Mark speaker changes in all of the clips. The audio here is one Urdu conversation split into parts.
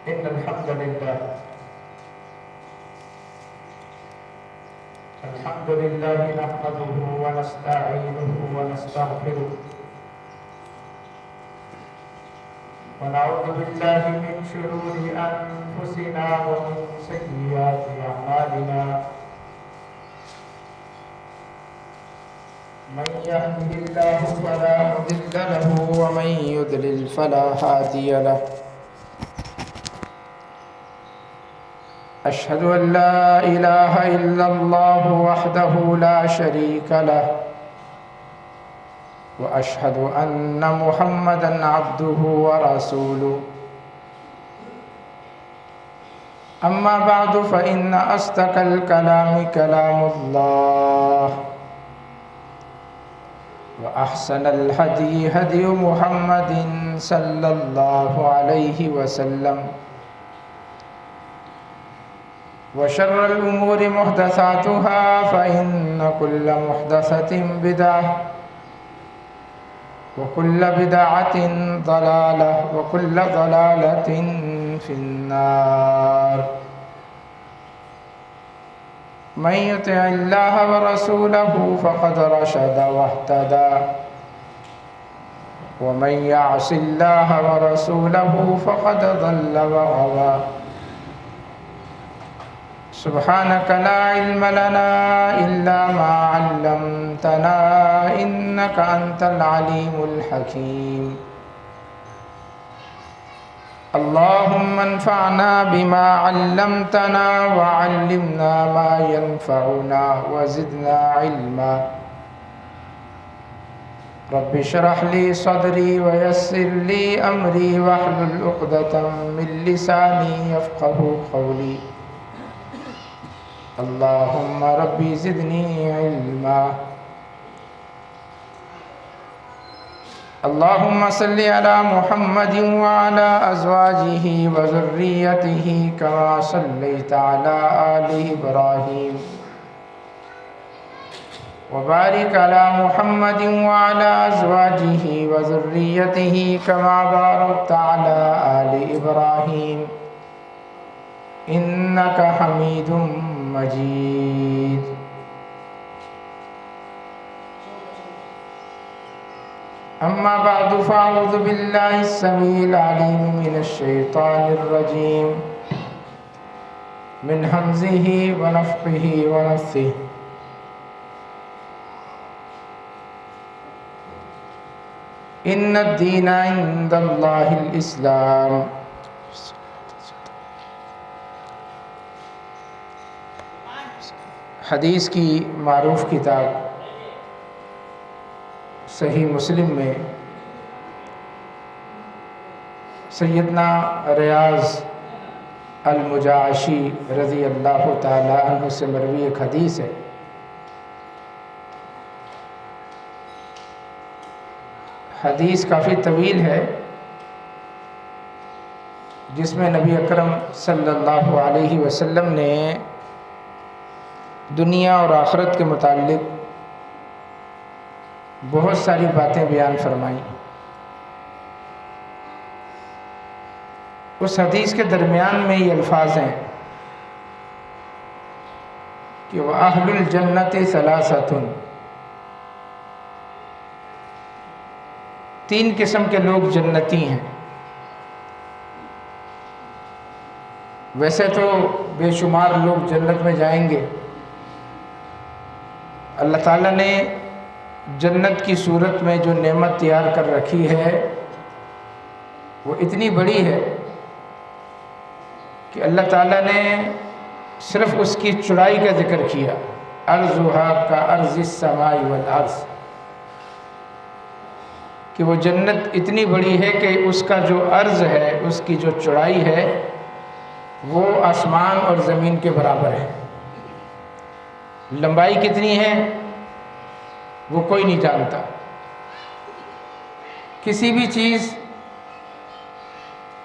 Speaker 1: إن الحمد لله نحمده ونستعينه ونستغفره ونعوذ بالله من شرور أنفسنا ومن سيئات أعمالنا من يهده الله فلا مضل له ومن يضلل فلا هادي له أشهد أن لا إله إلا الله وحده لا شريك له وأشهد أن محمدًا عبده ورسوله أما بعد فإن أصدق الكلام كلام الله وأحسن الهدي هدي محمد صلى الله عليه وسلم وشر الأمور محدثاتها فإن كل محدثة بدعة وكل بدعة ضلالة وكل ضلالة في النار من يطع الله ورسوله فقد رشد واهتدى ومن يعص الله ورسوله فقد ضل وغوى سبحانك لا علم لنا إلا ما علمتنا إنك أنت العليم الحكيم اللهم انفعنا بما علمتنا وعلمنا ما ينفعنا وزدنا علما رب اشرح لي صدري ويسر لي أمري واحلل عقدة من لساني يفقه قولي اللهم ربي زدني علما اللهم صل على محمد وعلى أزواجه وذريته كما صليت على آل إبراهيم وبارك على محمد وعلى أزواجه وذريته كما باركت على آل إبراهيم إنك حميد مجيد أما بعد فأعوذ بالله السميع العليم من الشيطان الرجيم من همزه ونفخه ونفثه إن الدين عند الله الإسلام حدیث کی معروف کتاب صحیح مسلم میں سیدنا ریاض المجاشی رضی اللہ تعالی عنہ سے مروی ایک حدیث ہے. حدیث کافی طویل ہے جس میں نبی اکرم صلی اللہ علیہ وسلم نے دنیا اور آخرت کے متعلق بہت ساری باتیں بیان فرمائیں. اس حدیث کے درمیان میں یہ الفاظ ہیں کہ وَأَهْلُ الْجَنَّةِ ثَلَاثَةٌ، تین قسم کے لوگ جنتی ہیں. ویسے تو بے شمار لوگ جنت میں جائیں گے. اللہ تعالیٰ نے جنت کی صورت میں جو نعمت تیار کر رکھی ہے وہ اتنی بڑی ہے کہ اللہ تعالیٰ نے صرف اس کی چوڑائی کا ذکر کیا. عرضها كعرض السماء والارض، کہ وہ جنت اتنی بڑی ہے کہ اس کا جو عرض ہے، اس کی جو چوڑائی ہے وہ آسمان اور زمین کے برابر ہے. لمبائی کتنی ہے وہ کوئی نہیں جانتا. کسی بھی چیز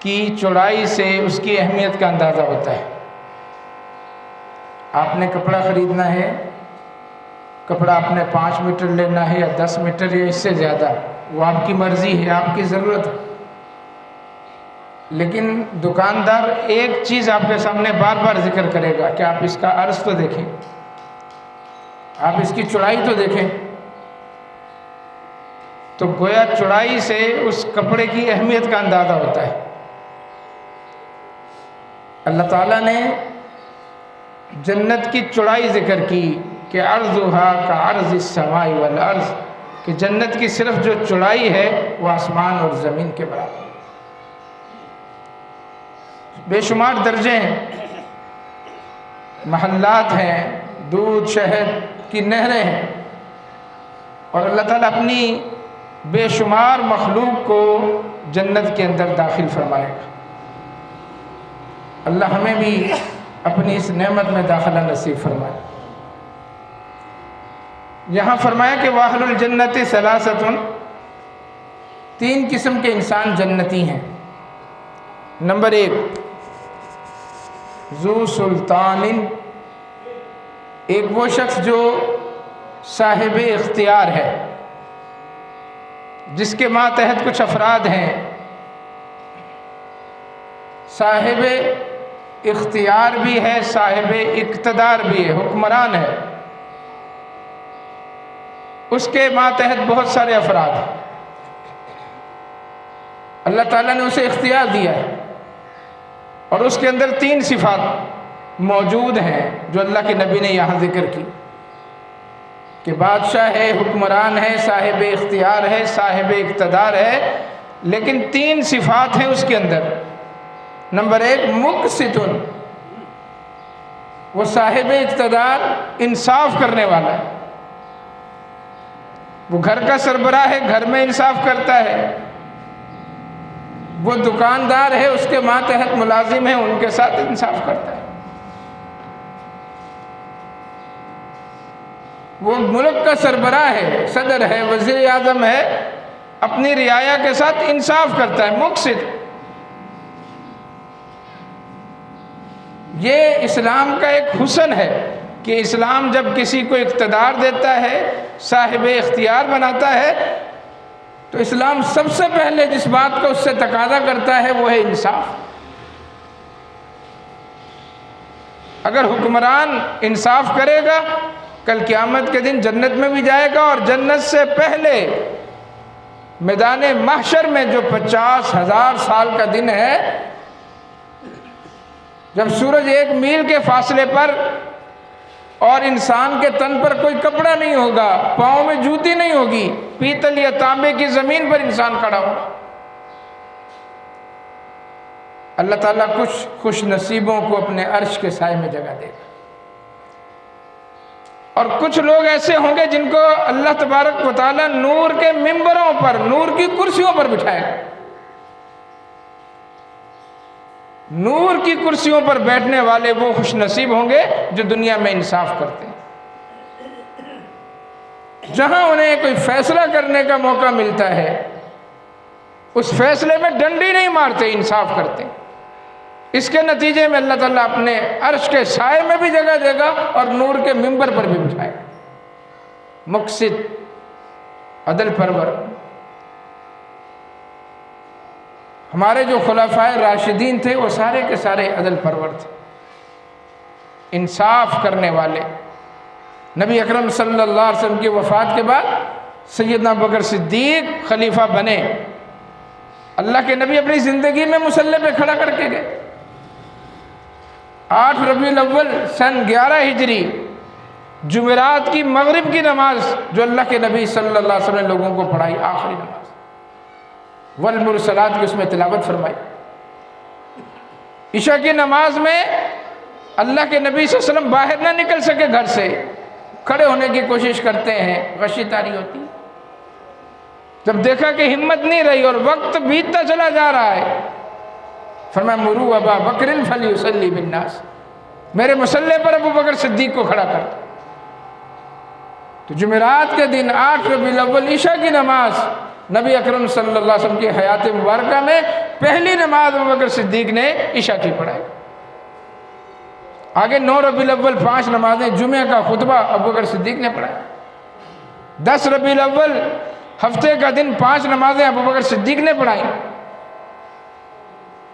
Speaker 1: کی چوڑائی سے اس کی اہمیت کا اندازہ ہوتا ہے. آپ نے کپڑا خریدنا ہے، کپڑا آپ نے 5 میٹر لینا ہے یا 10 میٹر یا اس سے زیادہ، وہ آپ کی مرضی ہے، آپ کی ضرورت ہے. لیکن دکاندار ایک چیز آپ کے سامنے بار بار ذکر کرے گا کہ آپ اس کا عرض تو دیکھیں، آپ اس کی چوڑائی تو دیکھیں۔ تو گویا چوڑائی سے اس کپڑے کی اہمیت کا اندازہ ہوتا ہے۔ اللہ تعالیٰ نے جنت کی چوڑائی ذکر کی کہ عرضھا کعرض السماء والارض، کہ جنت کی صرف جو چوڑائی ہے وہ آسمان اور زمین کے برابر، بے شمار درجے ہیں، محلات ہیں، دودھ شہد کی نہریں ہیں، اور اللہ تعالیٰ اپنی بے شمار مخلوق کو جنت کے اندر داخل فرمائے گا۔ اللہ ہمیں بھی اپنی اس نعمت میں داخلہ نصیب فرمائے۔ یہاں فرمایا کہ واہل الجنت ثلاثۃ، تین قسم کے انسان جنتی ہیں۔ نمبر 1، ذو سلطان، ایک وہ شخص جو صاحب اختیار ہے، جس کے ماتحت کچھ افراد ہیں، صاحب اختیار بھی ہے، صاحب اقتدار بھی ہے، حکمران ہے، اس کے ماتحت بہت سارے افراد ہیں، اللہ تعالیٰ نے اسے اختیار دیا ہے، اور اس کے اندر 3 صفات موجود ہیں جو اللہ کے نبی نے یہاں ذکر کی کہ بادشاہ ہے، حکمران ہے، صاحب اختیار ہے، صاحب اقتدار ہے، لیکن 3 صفات ہیں اس کے اندر۔ نمبر 1، مقسط، وہ صاحب اقتدار انصاف کرنے والا ہے، وہ گھر کا سربراہ ہے، گھر میں انصاف کرتا ہے، وہ دکاندار ہے، اس کے ماتحت ملازم ہیں، ان کے ساتھ انصاف کرتا ہے، وہ ملک کا سربراہ ہے، صدر ہے، وزیر اعظم ہے، اپنی رعایا کے ساتھ انصاف کرتا ہے، مقسط۔ یہ اسلام کا ایک حسن ہے کہ اسلام جب کسی کو اقتدار دیتا ہے، صاحب اختیار بناتا ہے، تو اسلام سب سے پہلے جس بات کا اس سے تقاضا کرتا ہے وہ ہے انصاف۔ اگر حکمران انصاف کرے گا، کل قیامت کے دن جنت میں بھی جائے گا، اور جنت سے پہلے میدان محشر میں جو 50,000 سال کا دن ہے، جب سورج 1 میل کے فاصلے پر اور انسان کے تن پر کوئی کپڑا نہیں ہوگا، پاؤں میں جوتی نہیں ہوگی، پیتل یا تانبے کی زمین پر انسان کھڑا ہوگا، اللہ تعالیٰ کچھ خوش نصیبوں کو اپنے عرش کے سائے میں جگہ دے گا، اور کچھ لوگ ایسے ہوں گے جن کو اللہ تبارک و تعالیٰ نور کے ممبروں پر، نور کی کرسیوں پر بٹھائے گا۔ نور کی کرسیوں پر بیٹھنے والے وہ خوش نصیب ہوں گے جو دنیا میں انصاف کرتے ہیں، جہاں انہیں کوئی فیصلہ کرنے کا موقع ملتا ہے، اس فیصلے میں ڈنڈی نہیں مارتے، انصاف کرتے ہیں۔ اس کے نتیجے میں اللہ تعالیٰ اپنے عرش کے سائے میں بھی جگہ دے گا اور نور کے ممبر پر بھی بٹھائے گا۔ مقسط، عدل پرور۔ ہمارے جو خلفائے راشدین تھے وہ سارے کے سارے عدل پرور تھے، انصاف کرنے والے۔ نبی اکرم صلی اللہ علیہ وسلم کی وفات کے بعد سیدنا ابوبکر صدیق خلیفہ بنے، اللہ کے نبی اپنی زندگی میں مصلی پہ کھڑا کر کے گئے۔ 8 ربیع الاول سن 11 ہجری، جمعرات کی مغرب کی نماز جو اللہ کے نبی صلی اللہ علیہ وسلم نے لوگوں کو پڑھائی، آخری نماز، والمرسلات کی اس میں تلاوت فرمائی۔ عشاء کی نماز میں اللہ کے نبی صلی اللہ علیہ وسلم باہر نہ نکل سکے، گھر سے کھڑے ہونے کی کوشش کرتے ہیں، غشی طاری ہوتی۔ جب دیکھا کہ ہمت نہیں رہی اور وقت بیتتا چلا جا رہا ہے، فرمایا مروا ابا بکر فلیصلی بالناس، میرے مصلی پر ابو بکر صدیق کو کھڑا کر۔ تو جمعرات کے دن 8 ربیع الاول عشاء کی نماز نبی اکرم صلی اللہ علیہ وسلم کی حیات مبارکہ میں پہلی نماز ابو بکر صدیق نے عشاء کی پڑھائی۔ آگے 9 ربیع الاول 5 نمازیں، جمعہ کا خطبہ ابو بکر صدیق نے پڑھایا۔ 10 ربیع الاول ہفتے کا دن 5 نمازیں ابو بکر صدیق نے پڑھائی۔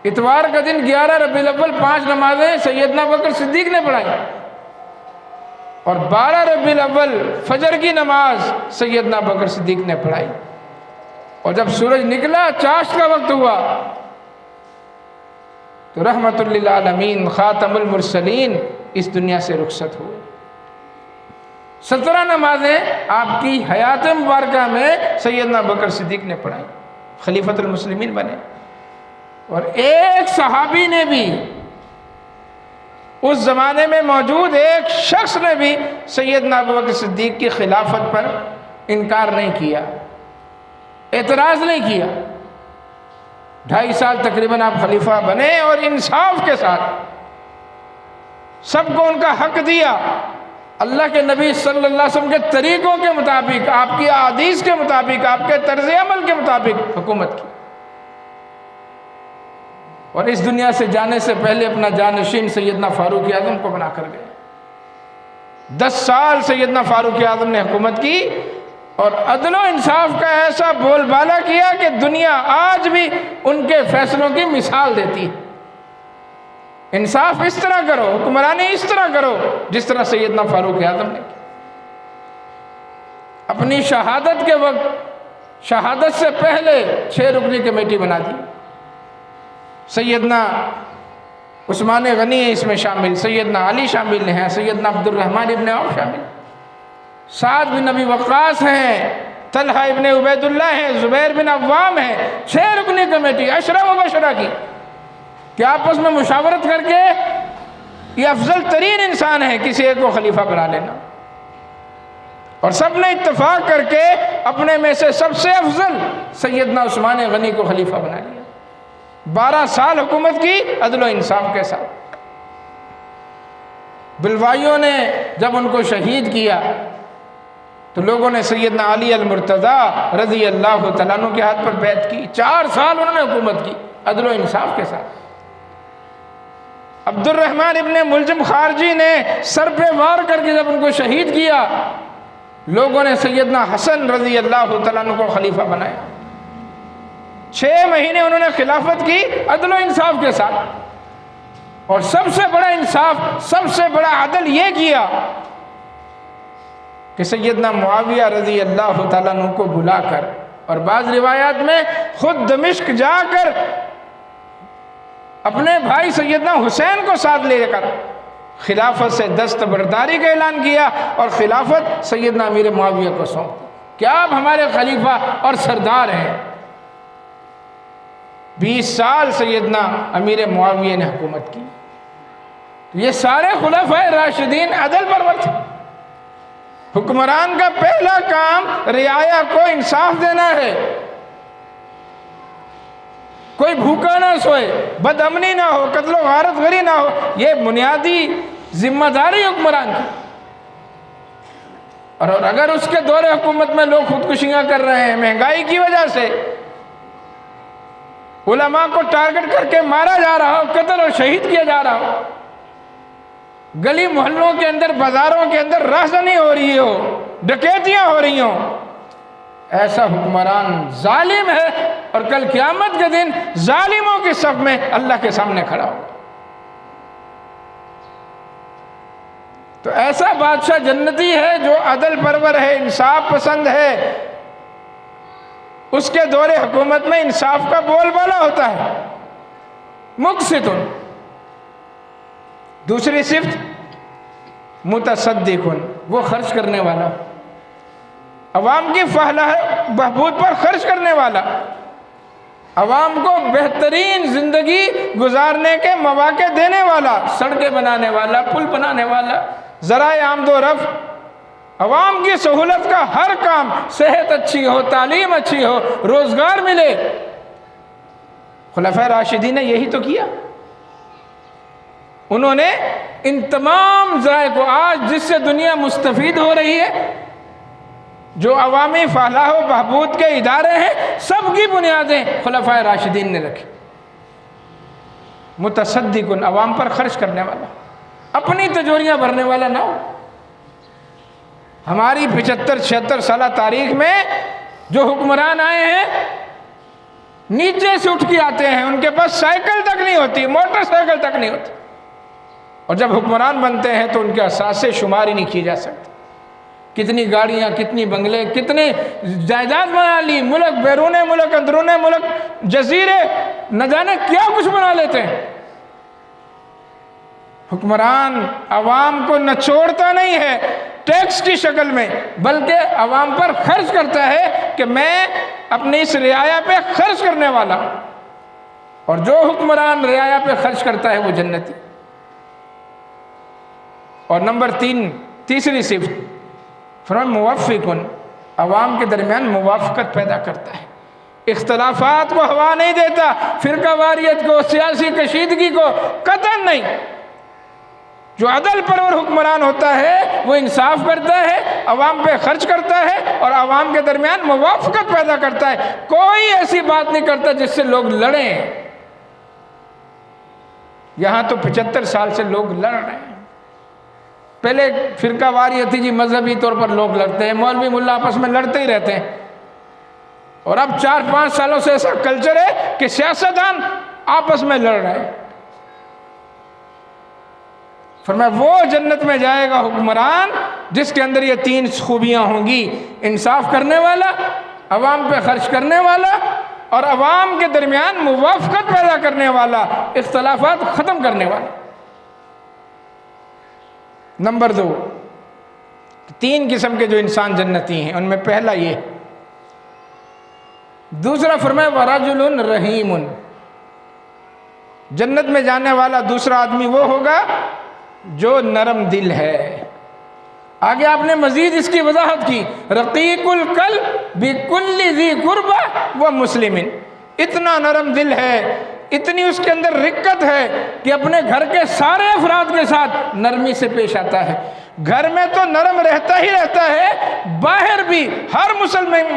Speaker 1: اتوار کا دن 11 ربیع الاول 5 نمازیں سیدنا بکر صدیق نے پڑھائی، اور 12 ربیع الاول فجر کی نماز سیدنا بکر صدیق نے پڑھائی، اور جب سورج نکلا چاشت کا وقت ہوا تو رحمت للعالمین خاتم المرسلین اس دنیا سے رخصت ہوئے۔ 17 نمازیں آپ کی حیات مبارکہ میں سیدنا بکر صدیق نے پڑھائی، خلیفۃ المسلمین بنے، اور ایک صحابی نے بھی، اس زمانے میں موجود ایک شخص نے بھی سیدنا ابوبکر صدیق کی خلافت پر انکار نہیں کیا، اعتراض نہیں کیا۔ 2.5 سال تقریباً آپ خلیفہ بنے اور انصاف کے ساتھ سب کو ان کا حق دیا، اللہ کے نبی صلی اللہ علیہ وسلم کے طریقوں کے مطابق، آپ کی احادیث کے مطابق، آپ کے طرز عمل کے مطابق حکومت کی، اور اس دنیا سے جانے سے پہلے اپنا جانشین سیدنا فاروق اعظم کو بنا کر گئے۔ 10 سال سیدنا فاروق اعظم نے حکومت کی اور عدل و انصاف کا ایسا بول بالا کیا کہ دنیا آج بھی ان کے فیصلوں کی مثال دیتی ہے۔ انصاف اس طرح کرو، حکمرانی اس طرح کرو جس طرح سیدنا فاروق اعظم نے کی۔ اپنی شہادت کے وقت، شہادت سے پہلے 6 رکنی کمیٹی بنا دی، سیدنا عثمان غنی اس میں شامل، سیدنا علی شامل ہیں، سیدنا عبد الرحمن ابن عوف شامل، سعد بن ابی وقاص ہیں، طلحہ ابن عبید اللہ ہیں، زبیر بن عوام ہیں۔ 6 رکنی کمیٹی عشرہ مبشرہ کی کہ آپس میں مشاورت کر کے یہ افضل ترین انسان ہے کسی ایک کو خلیفہ بنا لینا، اور سب نے اتفاق کر کے اپنے میں سے سب سے افضل سیدنا عثمان غنی کو خلیفہ بنا لیا۔ 12 سال حکومت کی عدل و انصاف کے ساتھ۔ بلوائیوں نے جب ان کو شہید کیا تو لوگوں نے سیدنا علی المرتضیٰ رضی اللہ تعالیٰ عنہ کے ہاتھ پر بیعت کی۔ 4 سال انہوں نے حکومت کی عدل و انصاف کے ساتھ۔ عبد الرحمن ابن ملجم خارجی نے سر پہ وار کر کے جب ان کو شہید کیا، لوگوں نے سیدنا حسن رضی اللہ تعالیٰ عنہ کو خلیفہ بنایا۔ 6 مہینے انہوں نے خلافت کی عدل و انصاف کے ساتھ، اور سب سے بڑا انصاف، سب سے بڑا عدل یہ کیا کہ سیدنا معاویہ رضی اللہ تعالیٰ عنہ کو بلا کر، اور بعض روایات میں خود دمشق جا کر اپنے بھائی سیدنا حسین کو ساتھ لے کر خلافت سے دستبرداری کا اعلان کیا، اور خلافت سیدنا امیر معاویہ کو سونپ دی کہ آپ ہمارے خلیفہ اور سردار ہیں۔ 20 سال سیدنا امیر معاویہ نے حکومت کی۔ یہ سارے خلفائے راشدین عدل پرور تھے۔ حکمران کا پہلا کام رعایا کو انصاف دینا ہے، کوئی بھوکا نہ سوئے، بد امنی نہ ہو، قتل و غارت گری نہ ہو، یہ بنیادی ذمہ داری حکمران کی۔ اور اگر اس کے دور حکومت میں لوگ خودکشیاں کر رہے ہیں مہنگائی کی وجہ سے، علماء کو ٹارگٹ کر کے مارا جا رہا ہو، قتل اور شہید کیا جا رہا ہو، گلی محلوں کے اندر، بازاروں کے اندر رہزنی ہو رہی ہو، ڈکیتیاں ہو رہی ہوں، ایسا حکمران ظالم ہے، اور کل قیامت کے دن ظالموں کی صف میں اللہ کے سامنے کھڑا ہوگا۔ تو ایسا بادشاہ جنتی ہے جو عدل پرور ہے، انصاف پسند ہے، اس کے دور حکومت میں انصاف کا بول بالا ہوتا ہے۔ مقسط، دوسری صفت متصدق، وہ خرچ کرنے والا، عوام کی فلاح بہبود پر خرچ کرنے والا، عوام کو بہترین زندگی گزارنے کے مواقع دینے والا، سڑکیں بنانے والا، پل بنانے والا، ذرائع آمد و رفع، عوام کی سہولت کا ہر کام، صحت اچھی ہو، تعلیم اچھی ہو، روزگار ملے۔ خلفائے راشدین نے یہی تو کیا۔ انہوں نے ان تمام ذرائع کو، آج جس سے دنیا مستفید ہو رہی ہے، جو عوامی فلاح و بہبود کے ادارے ہیں، سب کی بنیادیں خلفائے راشدین نے رکھی۔ متصدق، عوام پر خرچ کرنے والا، اپنی تجوریاں بھرنے والا نہ ہو۔ ہماری 75-76 سالہ تاریخ میں جو حکمران آئے ہیں، نیچے سے اٹھ کے آتے ہیں، ان کے پاس سائیکل تک نہیں ہوتی، موٹر سائیکل تک نہیں ہوتی، اور جب حکمران بنتے ہیں تو ان کے اثاثے شمار ہی نہیں کیے جا سکتے۔ کتنی گاڑیاں، کتنی بنگلے، کتنے جائیداد بنا لی، ملک، بیرون ملک، اندرون ملک، جزیرے، نہ جانے کیا کچھ بنا لیتے ہیں۔ حکمران عوام کو نہ چھوڑتا نہیں ہے ٹیکس کی شکل میں، بلکہ عوام پر خرچ کرتا ہے کہ میں اپنی اس رعایا پہ خرچ کرنے والا، اور جو حکمران رعایا پہ خرچ کرتا ہے وہ جنتی۔ اور نمبر 3، تیسری صفت فرمان موفقن، عوام کے درمیان موافقت پیدا کرتا ہے، اختلافات کو ہوا نہیں دیتا، فرقہ واریت کو، سیاسی کشیدگی کو قطعاً نہیں۔ جو عدل پرور حکمران ہوتا ہے وہ انصاف کرتا ہے، عوام پہ خرچ کرتا ہے، اور عوام کے درمیان موافقت پیدا کرتا ہے۔ کوئی ایسی بات نہیں کرتا جس سے لوگ لڑیں۔ یہاں تو 75 سال سے لوگ لڑ رہے ہیں۔ پہلے فرقہ واریت تھی جی، مذہبی طور پر لوگ لڑتے ہیں، مولوی ملا آپس میں لڑتے ہی رہتے ہیں، اور اب 4-5 سالوں سے ایسا کلچر ہے کہ سیاستدان آپس میں لڑ رہے ہیں۔ فرمایا وہ جنت میں جائے گا حکمران جس کے اندر یہ 3 خوبیاں ہوں گی، انصاف کرنے والا، عوام پہ خرچ کرنے والا، اور عوام کے درمیان موافقت پیدا کرنے والا، اختلافات ختم کرنے والا۔ نمبر 2، 3 قسم کے جو انسان جنتی ہیں، ان میں پہلا یہ۔ دوسرا فرمایا وَرَجُلٌ رَحِيمٌ، جنت میں جانے والا دوسرا آدمی وہ ہوگا جو نرم دل ہے۔ آگے آپ نے مزید اس کی وضاحت کی، رقیق القلب بِكُلِّ ذِي قُرْبَةٍ وَمُسْلِمٍ، اتنا نرم دل ہے، اتنی اس کے اندر رقت ہے کہ اپنے گھر کے سارے افراد کے ساتھ نرمی سے پیش آتا ہے۔ گھر میں تو نرم رہتا ہی رہتا ہے، باہر بھی ہر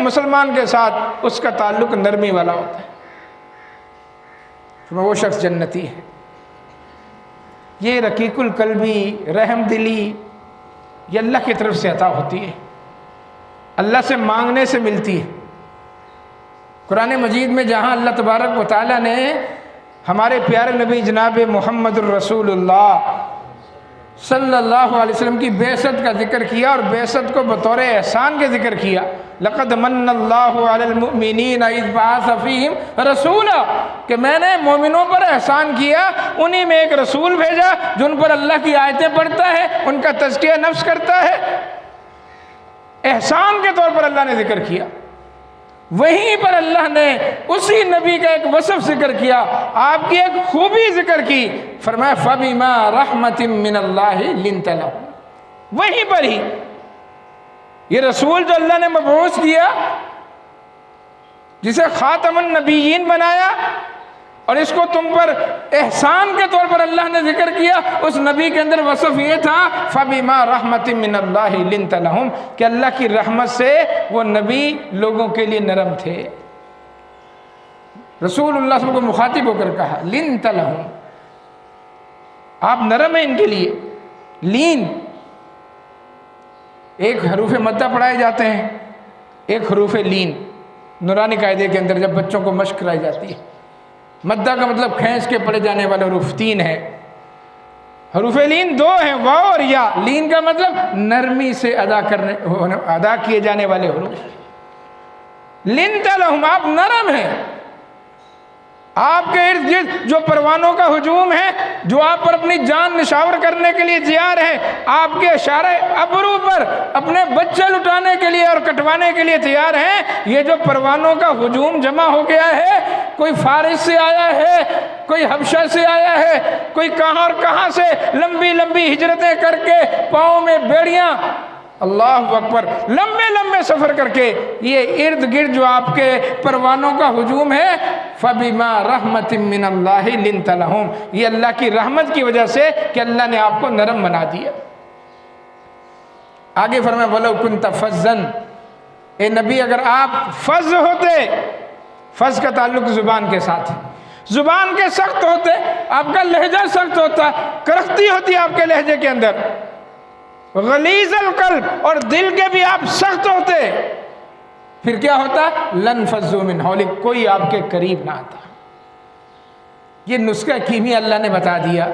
Speaker 1: مسلمان کے ساتھ اس کا تعلق نرمی والا ہوتا ہے۔ وہ شخص جنتی ہے۔ یہ رقیق القلبی، رحم دلی، یہ اللہ کی طرف سے عطا ہوتی ہے، اللہ سے مانگنے سے ملتی ہے۔ قرآن مجید میں جہاں اللہ تبارک و تعالیٰ نے ہمارے پیارے نبی جناب محمد الرسول اللہ صلی اللہ علیہ وسلم کی بعثت کا ذکر کیا، اور بعثت کو بطور احسان کے ذکر کیا، لقد من اللہ علی المؤمنین اذ بعث فیہم رسولا، کہ میں نے مومنوں پر احسان کیا، انہی میں ایک رسول بھیجا جو ان پر اللہ کی آیتیں پڑھتا ہے، ان کا تزکیہ نفس کرتا ہے۔ احسان کے طور پر اللہ نے ذکر کیا۔ وہیں پر اللہ نے اسی نبی کا ایک وصف ذکر کیا، آپ کی ایک خوبی ذکر کی، فرمایا فَبِمَا رَحْمَةٍ مِّنَ اللَّهِ لِنْتَ لَهُمْ، وہیں پر ہی یہ رسول جو اللہ نے مبعوث کیا، جسے خاتم النبیین بنایا، اور اس کو تم پر احسان کے طور پر اللہ نے ذکر کیا، اس نبی کے اندر وصف یہ تھا فَبِمَا رَحْمَةٍ مِّنَ اللَّهِ لِنْتَ لَهُمْ، کہ اللہ کی رحمت سے وہ نبی لوگوں کے لیے نرم تھے۔ رسول اللہ صلی اللہ علیہ وسلم کو مخاطب ہو کر کہا لِنْتَ لَهُمْ، آپ نرم ہیں ان کے لیے۔ لین، ایک حروف مدہ پڑھائے جاتے ہیں، ایک حروف لین، نورانی قاعدے کے اندر جب بچوں کو مشق کرائی جاتی ہے۔ مدہ کا مطلب کھینچ کے پڑھے جانے والے حروف 3 ہیں، حروف لین 2 ہیں، واو اور یا۔ لین کا مطلب نرمی سے ادا کیے جانے والے حروف۔ لِنْتَ لَهُمْ، آپ نرم ہیں۔ آپ کے ارد گرد جو پروانوں کا ہجوم ہے، جو آپ پر اپنی جان نشاور کرنے کے لیے تیار ہیں، آپ کے اشارے ابرو پر اپنے بچے لٹانے کے لیے اور کٹوانے کے لیے تیار ہیں، یہ جو پروانوں کا ہجوم جمع ہو گیا ہے، کوئی فارس سے آیا ہے، کوئی حبشہ سے آیا ہے، کوئی کہاں اور کہاں سے لمبی لمبی ہجرتیں کر کے، پاؤں میں بیڑیاں، اللہ اکبر، لمبے لمبے سفر کر کے یہ ارد گرد جو آپ کے پروانوں کا ہجوم ہے، فَبِمَا رَحْمَةٍ مِّنَ اللَّهِ لِنْتَ لَهُمْ، یہ اللہ کی رحمت کی وجہ سے کہ اللہ نے آپ کو نرم بنا دیا۔ آگے فرمایا وَلَوْ كُنْتَ فَظًّا، اے نبی اگر آپ فظ ہوتے، فظ کا تعلق زبان کے ساتھ، زبان کے سخت ہوتے، آپ کا لہجہ سخت ہوتا، کرختی ہوتی آپ کے لہجے کے اندر، غلیظ القلب، اور دل کے بھی آپ سخت ہوتے، پھر کیا ہوتا؟ لن فضوا من حولک، کوئی آپ کے قریب نہ آتا۔ یہ نسخہ کیمیا اللہ نے بتا دیا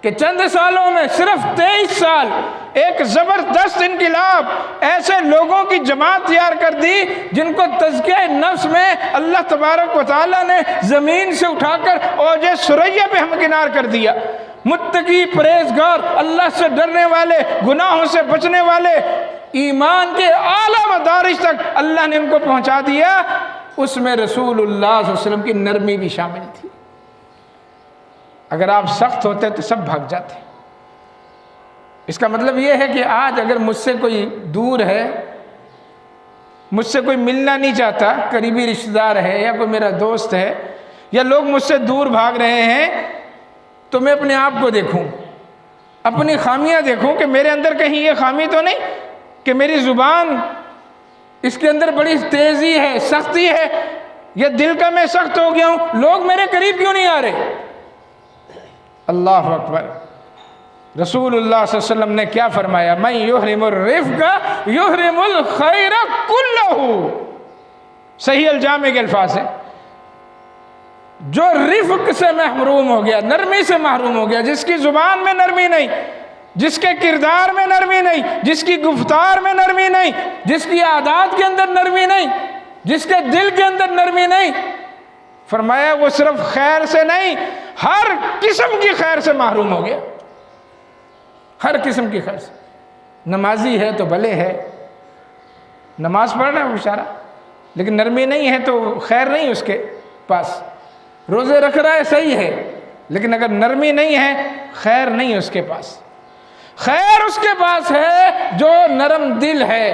Speaker 1: کہ چند سالوں میں، صرف 23 سال، ایک زبردست انقلاب، ایسے لوگوں کی جماعت تیار کر دی جن کو تزکیہ نفس میں اللہ تبارک و تعالیٰ نے زمین سے اٹھا کر اوج ثریا پہ ہمکنار کر دیا۔ متقی، پرہیزگار، اللہ سے ڈرنے والے، گناہوں سے بچنے والے، ایمان کے اعلیٰ مدارج تک اللہ نے ان کو پہنچا دیا۔ اس میں رسول اللہ صلی اللہ علیہ وسلم کی نرمی بھی شامل تھی۔ اگر آپ سخت ہوتے تو سب بھاگ جاتے۔ اس کا مطلب یہ ہے کہ آج اگر مجھ سے کوئی دور ہے، مجھ سے کوئی ملنا نہیں چاہتا، قریبی رشتہ دار ہے یا کوئی میرا دوست ہے، یا لوگ مجھ سے دور بھاگ رہے ہیں، تو میں اپنے آپ کو دیکھوں، اپنی خامیاں دیکھوں کہ میرے اندر کہیں یہ خامی تو نہیں کہ میری زبان اس کے اندر بڑی تیزی ہے، سختی ہے، یا دل کا میں سخت ہو گیا ہوں، لوگ میرے قریب کیوں نہیں آ رہے؟ اللہ اکبر۔ رسول اللہ صلی اللہ علیہ وسلم نے کیا فرمایا؟ من یحرم الرفق یحرم الخیر کلہ۔ صحیح الجامع کے الفاظ ہیں، جو رفق سے محروم ہو گیا، نرمی سے محروم ہو گیا، جس کی زبان میں نرمی نہیں، جس کے کردار میں نرمی نہیں، جس کی گفتار میں نرمی نہیں، جس کی عادات کے اندر نرمی نہیں، جس کے دل کے اندر نرمی نہیں، فرمایا وہ صرف خیر سے نہیں، ہر قسم کی خیر سے محروم ہو گیا، ہر قسم کی خیر سے۔ نمازی ہے تو بھلے ہے، نماز پڑھ رہا ہے بیچارہ، لیکن نرمی نہیں ہے تو خیر نہیں اس کے پاس۔ روزے رکھ رہا ہے، صحیح ہے، لیکن اگر نرمی نہیں ہے، خیر نہیں اس کے پاس۔ خیر اس کے پاس ہے جو نرم دل ہے۔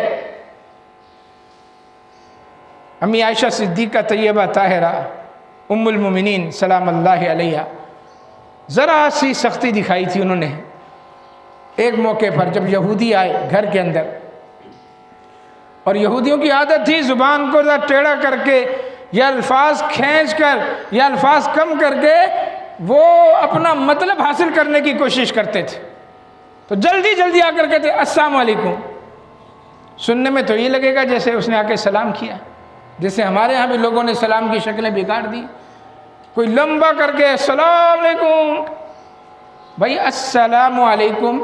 Speaker 1: امی عائشہ صدیقہ طیبہ طاہرہ ام المومنین سلام اللہ علیہ، ذرا سی سختی دکھائی تھی انہوں نے ایک موقع پر، جب یہودی آئے گھر کے اندر، اور یہودیوں کی عادت تھی زبان کو ٹیڑھا کر کے یا الفاظ کھینچ کر یا الفاظ کم کر کے وہ اپنا مطلب حاصل کرنے کی کوشش کرتے تھے، تو جلدی جلدی آ کر کہتے السلام علیکم۔ سننے میں تو یہ لگے گا جیسے اس نے آ کے سلام کیا، جیسے ہمارے ہاں بھی لوگوں نے سلام کی شکلیں بگاڑ دی، کوئی لمبا کر کے السلام علیکم۔ بھائی السلام علیکم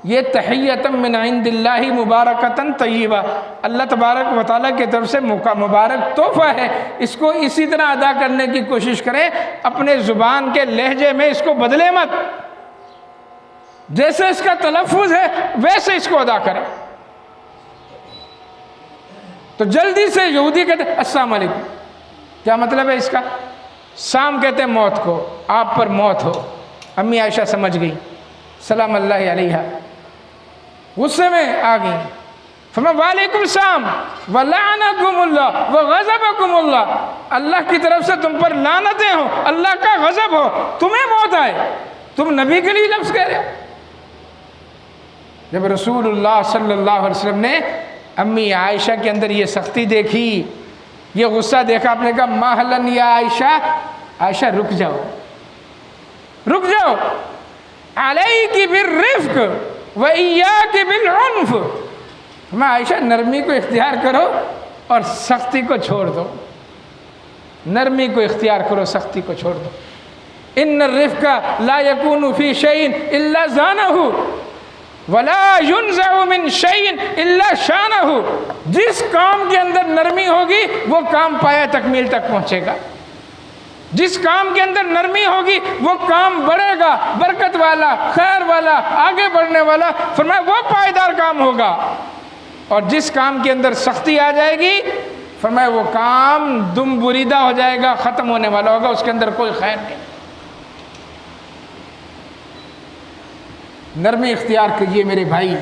Speaker 1: یہ تحیۃ من عند اللہ مبارکۃ طیبہ، اللہ تبارک و تعالیٰ کی طرف سے مبارک تحفہ ہے، اس کو اسی طرح ادا کرنے کی کوشش کریں، اپنے زبان کے لہجے میں اس کو بدلے مت، جیسے اس کا تلفظ ہے ویسے اس کو ادا کریں۔ تو جلدی سے یہودی کہتے ہیں السلام علیکم، کیا مطلب ہے اس کا؟ سام کہتے ہیں موت کو، آپ پر موت ہو۔ امی عائشہ سمجھ گئی سلام اللہ علیہ، غصے میں آ گئی، فرمایا وعلیکم السلام ولعنکم اللہ وغضبکم اللہ، اللہ کی طرف سے تم پر لعنتیں ہوں، اللہ کا غضب ہو، تمہیں موت آئے، تم نبی کے لیے لفظ کہہ رہے ہو۔ جب رسول اللہ صلی اللہ علیہ وسلم نے امی عائشہ کے اندر یہ سختی دیکھی، یہ غصہ دیکھا، آپ نے کہا مہلن یا عائشہ، عائشہ رک جاؤ، رک جاؤ، علیک بالرفق وإیاک بالعنف، میں عائشہ نرمی کو اختیار کرو اور سختی کو چھوڑ دو، نرمی کو اختیار کرو، سختی کو چھوڑ دو۔ ان الرفق لا يكون في شيء الا زانه ولا ينزع من شيء الا شانه، جس کام کے اندر نرمی ہوگی وہ کام پایہ تکمیل تک پہنچے گا، جس کام کے اندر نرمی ہوگی وہ کام بڑھے گا، برکت والا، خیر والا، آگے بڑھنے والا، فرمایا وہ پائیدار کام ہوگا، اور جس کام کے اندر سختی آ جائے گی فرمایا وہ کام دم بریدہ ہو جائے گا، ختم ہونے والا ہوگا، اس کے اندر کوئی خیر نہیں۔ نرمی اختیار کیجئے میرے بھائی،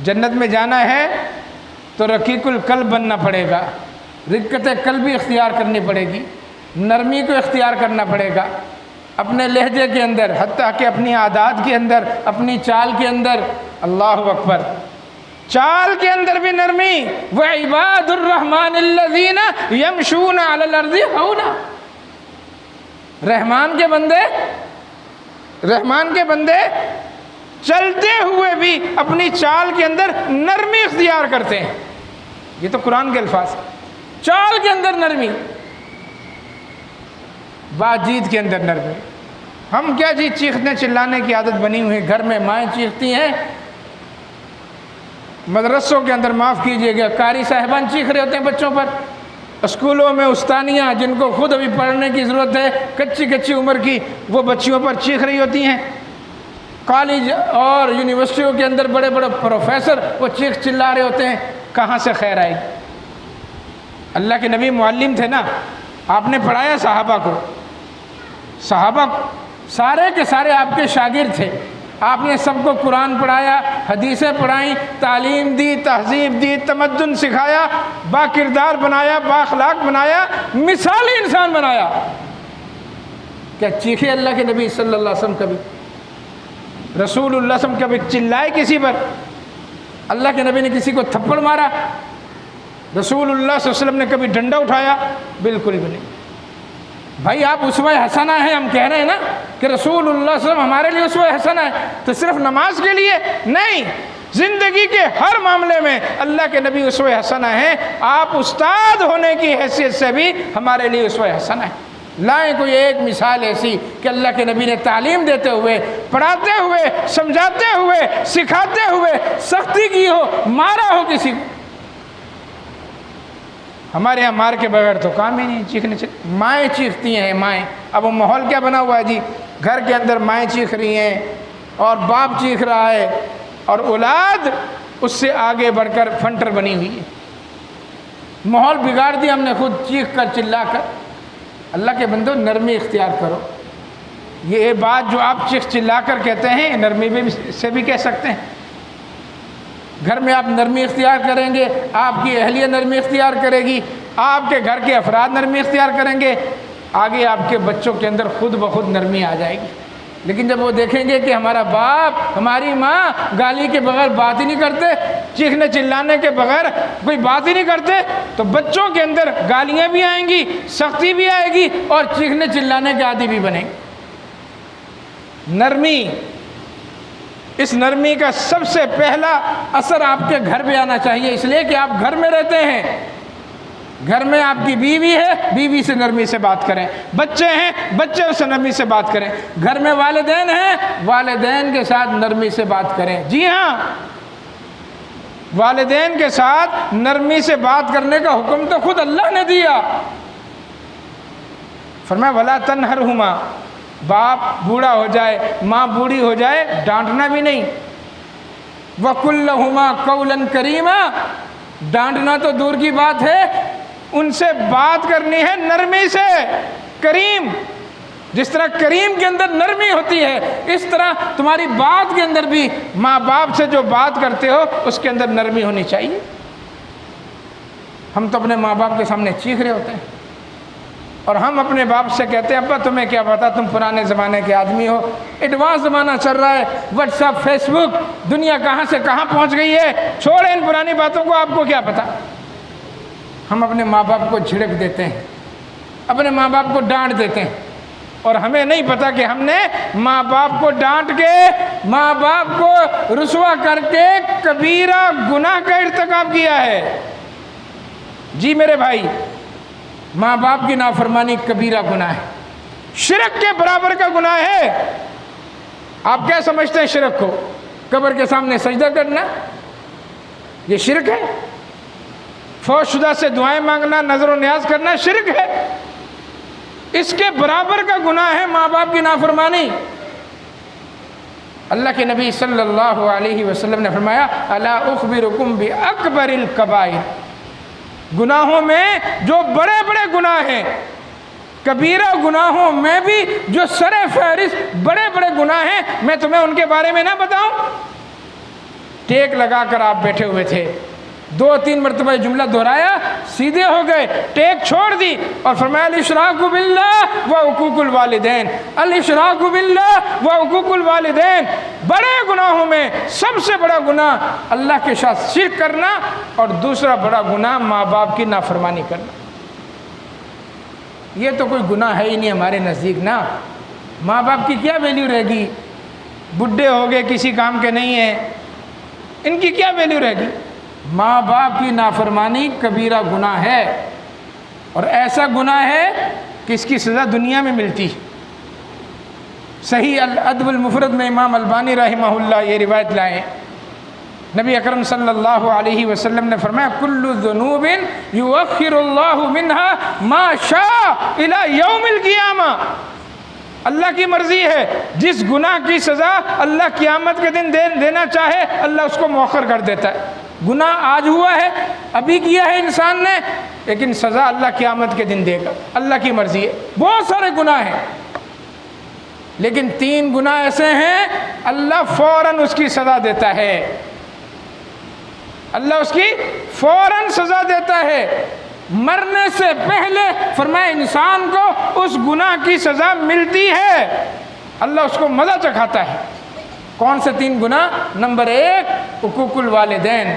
Speaker 1: جنت میں جانا ہے تو رقیق القلب بننا پڑے گا، رقت قلبی اختیار کرنی پڑے گی، نرمی کو اختیار کرنا پڑے گا اپنے لہجے کے اندر، حتیٰ کہ اپنی عادات کے اندر، اپنی چال کے اندر۔ اللہ اکبر، چال کے اندر بھی نرمی۔ وَعِبَادُ الرَّحْمَنِ الَّذِينَ يَمْشُونَ عَلَى الْأَرْضِ هَوْنًا، رحمان کے بندے چلتے ہوئے بھی اپنی چال کے اندر نرمی اختیار کرتے ہیں۔ یہ تو قرآن کے الفاظ ہیں۔ چال کے اندر نرمی، بات چیت کے اندر نرمی۔ ہم کیا جی چیخنے چلانے کی عادت بنی ہوئی ہے، گھر میں مائیں چیختی ہیں، مدرسوں کے اندر معاف کیجئے گا قاری صاحبان چیخ رہے ہوتے ہیں بچوں پر، اسکولوں میں استانیاں جن کو خود ابھی پڑھنے کی ضرورت ہے، کچی عمر کی، وہ بچیوں پر چیخ رہی ہوتی ہیں۔ کالج اور یونیورسٹیوں کے اندر بڑے بڑے پروفیسر وہ چیخ چلا رہے ہوتے ہیں، کہاں سے خیر آئے گی؟ اللہ کے نبی معلم تھے نا، آپ نے پڑھایا صحابہ کو، صحابہ سارے کے سارے آپ کے شاگرد تھے، آپ نے سب کو قرآن پڑھایا، حدیثیں پڑھائیں، تعلیم دی، تہذیب دی، تمدن سکھایا، با کردار بنایا، با اخلاق بنایا، مثالی انسان بنایا۔ کیا چیخے اللہ کے نبی صلی اللہ علیہ وسلم کبھی؟ رسول اللہ صلی اللہ علیہ وسلم کبھی چلائے کسی پر؟ اللہ کے نبی نے کسی کو تھپڑ مارا؟ رسول اللہ صلی اللہ علیہ وسلم نے کبھی ڈنڈا اٹھایا؟ بالکل بھی نہیں۔ بھائی آپ اسوہ حسنہ ہیں، ہم کہہ رہے ہیں نا کہ رسول اللہ صلی اللہ علیہ وسلم ہمارے لیے اسوہ حسنہ ہے، تو صرف نماز کے لیے نہیں، زندگی کے ہر معاملے میں اللہ کے نبی اسوہ حسنہ ہیں۔ آپ استاد ہونے کی حیثیت سے بھی ہمارے لیے اسوہ حسنہ ہے۔ لائیں کوئی ایک مثال ایسی کہ اللہ کے نبی نے تعلیم دیتے ہوئے، پڑھاتے ہوئے، سمجھاتے ہوئے، سکھاتے ہوئے سختی کی ہو، مارا ہو کسی کو۔ ہمارے یہاں مار کے بغیر تو کام ہی نہیں، چیخنے مائیں چیختی ہیں، مائیں۔ اب وہ ماحول کیا بنا ہوا ہے جی، گھر کے اندر مائیں چیخ رہی ہیں اور باپ چیخ رہا ہے، اور اولاد اس سے آگے بڑھ کر فنٹر بنی ہوئی ہے۔ ماحول بگاڑ دیا ہم نے خود، چیخ کر چلا کر۔ اللہ کے بندو نرمی اختیار کرو۔ یہ بات جو آپ چیخ چلا کر کہتے ہیں، نرمی سے بھی کہہ سکتے ہیں۔ گھر میں آپ نرمی اختیار کریں گے، آپ کی اہلیہ نرمی اختیار کرے گی، آپ کے گھر کے افراد نرمی اختیار کریں گے، آگے آپ کے بچوں کے اندر خود بخود نرمی آ جائے گی۔ لیکن جب وہ دیکھیں گے کہ ہمارا باپ، ہماری ماں گالی کے بغیر بات ہی نہیں کرتے، چیخنے چلانے کے بغیر کوئی بات ہی نہیں کرتے، تو بچوں کے اندر گالیاں بھی آئیں گی، سختی بھی آئے گی، اور چیخنے چلانے کے عادی بھی بنیں گے۔ نرمی، اس نرمی کا سب سے پہلا اثر آپ کے گھر پہ آنا چاہیے، اس لیے کہ آپ گھر میں رہتے ہیں۔ گھر میں آپ کی بیوی ہے، بیوی سے نرمی سے بات کریں، بچے ہیں، بچے سے نرمی سے بات کریں، گھر میں والدین ہیں، والدین کے ساتھ نرمی سے بات کریں۔ جی ہاں، والدین کے ساتھ نرمی سے بات کرنے کا حکم تو خود اللہ نے دیا، فرمایا وَلَا تَنْهَرْهُمَا، باپ بوڑھا ہو جائے، ماں بوڑھی ہو جائے، ڈانٹنا بھی نہیں۔ وَقُلْ لَهُمَا قَوْلًا كَرِيمًا، ڈانٹنا تو دور کی بات ہے، ان سے بات کرنی ہے نرمی سے۔ کریم، جس طرح کریم کے اندر نرمی ہوتی ہے، اس طرح تمہاری بات کے اندر بھی ماں باپ سے جو بات کرتے ہو اس کے اندر نرمی ہونی چاہیے۔ ہم تو اپنے ماں باپ کے سامنے چیخ رہے ہوتے ہیں، اور ہم اپنے باپ سے کہتے ہیں ابا تمہیں کیا پتا، تم پرانے زمانے کے آدمی ہو، ایڈوانس زمانہ چل رہا ہے، واٹس ایپ، فیس بک، دنیا کہاں سے کہاں پہنچ گئی ہے، چھوڑیں ان پرانی باتوں کو، آپ کو کیا پتا۔ ہم اپنے ماں باپ کو جھڑک دیتے ہیں، اپنے ماں باپ کو ڈانٹ دیتے ہیں، اور ہمیں نہیں پتا کہ ہم نے ماں باپ کو ڈانٹ کے، ماں باپ کو رسوا کر کے کبیرہ گناہ کا ارتکاب کیا ہے۔ جی میرے بھائی، ماں باپ کی نافرمانی کبیرہ گناہ ہے، شرک کے برابر کا گناہ ہے۔ آپ کیا سمجھتے ہیں شرک کو؟ قبر کے سامنے سجدہ کرنا یہ شرک ہے؟ فوت شدہ سے دعائیں مانگنا، نظر و نیاز کرنا شرک ہے؟ اس کے برابر کا گناہ ہے ماں باپ کی نافرمانی۔ اللہ کے نبی صلی اللہ علیہ وسلم نے فرمایا الا اخبرکم باکبر الکبائر، گناہوں میں جو بڑے بڑے گناہ ہیں، کبیرہ گناہوں میں بھی جو سر فہرست بڑے بڑے گناہ ہیں، میں تمہیں ان کے بارے میں نہ بتاؤں؟ ٹیک لگا کر آپ بیٹھے ہوئے تھے، 2-3 مرتبہ جملہ دہرایا، سیدھے ہو گئے، ٹیک چھوڑ دی، اور فرمایا الاشراک باللہ و حقوق الوالدین، الاشراک باللہ و حقوق الوالدین، بڑے گناہوں میں سب سے بڑا گناہ اللہ کے ساتھ شرک کرنا، اور دوسرا بڑا گناہ ماں باپ کی نافرمانی کرنا۔ یہ تو کوئی گناہ ہے ہی نہیں ہمارے نزدیک نا۔ ماں باپ کی کیا ویلیو رہے گی؟ بڈھے ہو گئے، کسی کام کے نہیں ہیں، ان کی کیا ویلیو رہے گی؟ ماں باپ کی نافرمانی کبیرہ گناہ ہے، اور ایسا گناہ ہے کہ اس کی سزا دنیا میں ملتی۔ صحیح الادب المفرد میں امام البانی رحمہ اللہ یہ روایت لائے، نبی اکرم صلی اللہ علیہ وسلم نے فرمایا کل ذنوب یؤخر اللہ منها ما شاء الی یوم القیامہ، اللہ کی مرضی ہے، جس گناہ کی سزا اللہ قیامت کے دن دینا چاہے اللہ اس کو مؤخر کر دیتا ہے۔ گناہ آج ہوا ہے، ابھی کیا ہے انسان نے، لیکن سزا اللہ قیامت کے دن دے گا، اللہ کی مرضی ہے۔ بہت سارے گناہ ہیں، لیکن 3 گناہ ایسے ہیں اللہ فوراً اس کی سزا دیتا ہے، اللہ اس کی فوراً سزا دیتا ہے، مرنے سے پہلے۔ فرمایا انسان کو اس گناہ کی سزا ملتی ہے، اللہ اس کو مزہ چکھاتا ہے۔ کون سے 3 گناہ؟ نمبر 1 حقوق الوالدین،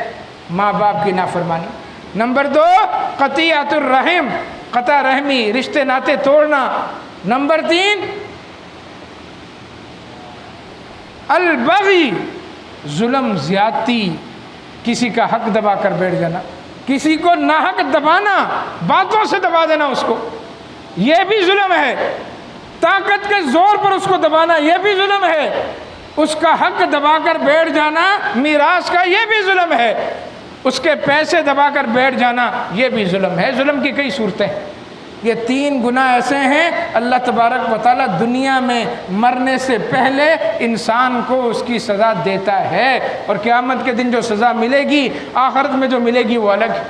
Speaker 1: ماں باپ کی نافرمانی۔ نمبر 2 قطیعۃ الرحم، قطع رحمی، رشتے ناطے توڑنا۔ نمبر 3 البغی، ظلم، زیادتی، کسی کا حق دبا کر بیٹھ جانا، کسی کو ناحق دبانا، باتوں سے دبا دینا اس کو، یہ بھی ظلم ہے۔ طاقت کے زور پر اس کو دبانا، یہ بھی ظلم ہے۔ اس کا حق دبا کر بیٹھ جانا میراث کا، یہ بھی ظلم ہے۔ اس کے پیسے دبا کر بیٹھ جانا، یہ بھی ظلم ہے۔ ظلم کی کئی صورتیں ہیں۔ یہ 3 گناہ ایسے ہیں اللہ تبارک و تعالیٰ دنیا میں مرنے سے پہلے انسان کو اس کی سزا دیتا ہے، اور قیامت کے دن جو سزا ملے گی، آخرت میں جو ملے گی وہ الگ ہے۔